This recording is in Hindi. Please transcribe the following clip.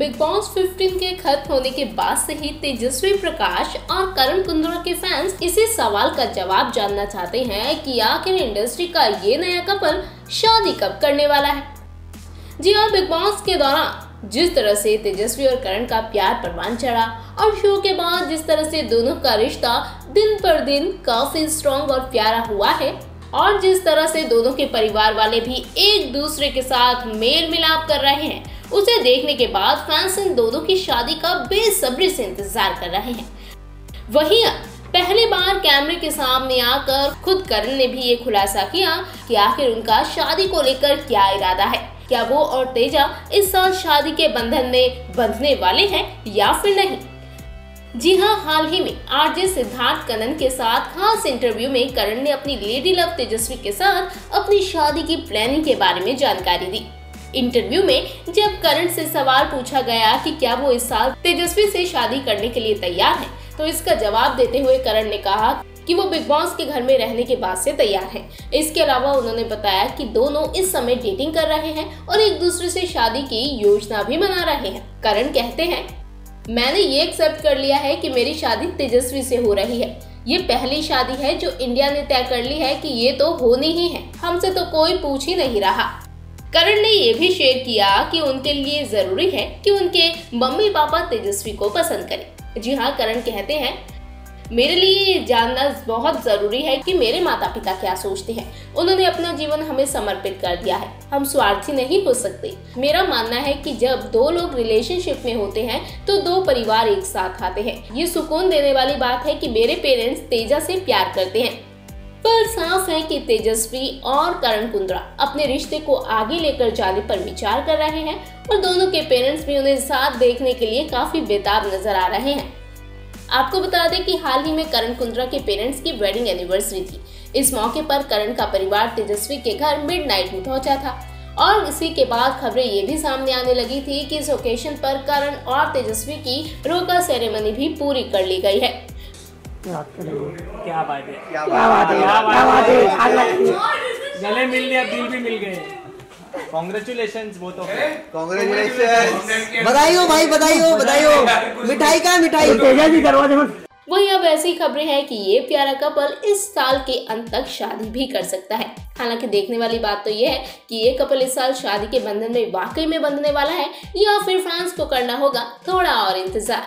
बिग बॉस 15 के खत्म होने के बाद से ही तेजस्वी प्रकाश और करण कुंद्रा के फैंस इसी सवाल का जवाब जानना चाहते हैं कि आखिर इंडस्ट्री का ये नया कपल शादी कब करने वाला है। जी हाँ, बिग बॉस के दौरान जिस तरह से तेजस्वी और करण का प्यार परवान चढ़ा और शो के बाद जिस तरह से दोनों का रिश्ता दिन पर दिन काफी स्ट्रॉन्ग और प्यारा हुआ है और जिस तरह से दोनों के परिवार वाले भी एक दूसरे के साथ मेल मिलाप कर रहे हैं, उसे देखने के बाद फैंस इन दोनों की शादी का बेसब्री से इंतजार कर रहे हैं। वहीं पहली बार कैमरे के सामने आकर खुद करण ने भी ये खुलासा किया कि आखिर उनका शादी को लेकर क्या इरादा है। क्या वो और तेजा इस साल शादी के बंधन में बंधने वाले हैं या फिर नहीं। जी हाँ, हाल ही में आरजे सिद्धार्थ कनन के साथ खास इंटरव्यू में करण ने अपनी लेडी लव तेजस्वी के साथ अपनी शादी की प्लानिंग के बारे में जानकारी दी। इंटरव्यू में जब करण से सवाल पूछा गया कि क्या वो इस साल तेजस्वी से शादी करने के लिए तैयार हैं, तो इसका जवाब देते हुए करण ने कहा कि वो बिग बॉस के घर में रहने के बाद से तैयार हैं। इसके अलावा उन्होंने बताया कि दोनों इस समय डेटिंग कर रहे हैं और एक दूसरे से शादी की योजना भी बना रहे हैं। करण कहते हैं, मैंने ये एक्सेप्ट कर लिया है कि मेरी शादी तेजस्वी से हो रही है। ये पहली शादी है जो इंडिया ने तय कर ली है कि ये तो होनी ही है, हमसे तो कोई पूछ ही नहीं रहा। करण ने ये भी शेयर किया कि उनके लिए जरूरी है कि उनके मम्मी पापा तेजस्वी को पसंद करें। जी हाँ, करण कहते हैं, मेरे लिए ये जानना बहुत जरूरी है कि मेरे माता पिता क्या सोचते हैं। उन्होंने अपना जीवन हमें समर्पित कर दिया है, हम स्वार्थी नहीं हो सकते। मेरा मानना है कि जब दो लोग रिलेशनशिप में होते हैं तो दो परिवार एक साथ आते हैं। ये सुकून देने वाली बात है कि मेरे पेरेंट्स तेजा से प्यार करते हैं। पर साफ है कि तेजस्वी और करण कुंद्रा अपने रिश्ते को आगे लेकर जाने पर विचार कर रहे हैं और दोनों के पेरेंट्स भी उन्हें साथ देखने के लिए काफी बेताब नजर आ रहे हैं। आपको बता दें कि हाल ही में करण कुंद्रा के पेरेंट्स की वेडिंग एनिवर्सरी थी। इस मौके पर करण का परिवार तेजस्वी के घर मिडनाइट में पहुंचा था और इसी के बाद खबरें ये भी सामने आने लगी थी कि इस ओकेशन पर करण और तेजस्वी की रोका सेरेमनी भी पूरी कर ली गई है। क्या बात है, गले मिल लिया, दिल भी मिल गए। Congratulations both of you. Congratulations. बधाई हो भाई, बधाई हो। मिठाई का मिठाई तेजा जी दरवाजे में। वहीं अब ऐसी खबरें हैं कि ये प्यारा कपल इस साल के अंत तक शादी भी कर सकता है। हालांकि देखने वाली बात तो ये है कि ये कपल इस साल शादी के बंधन में वाकई में बंधने वाला है या फिर फैंस को करना होगा थोड़ा और इंतजार।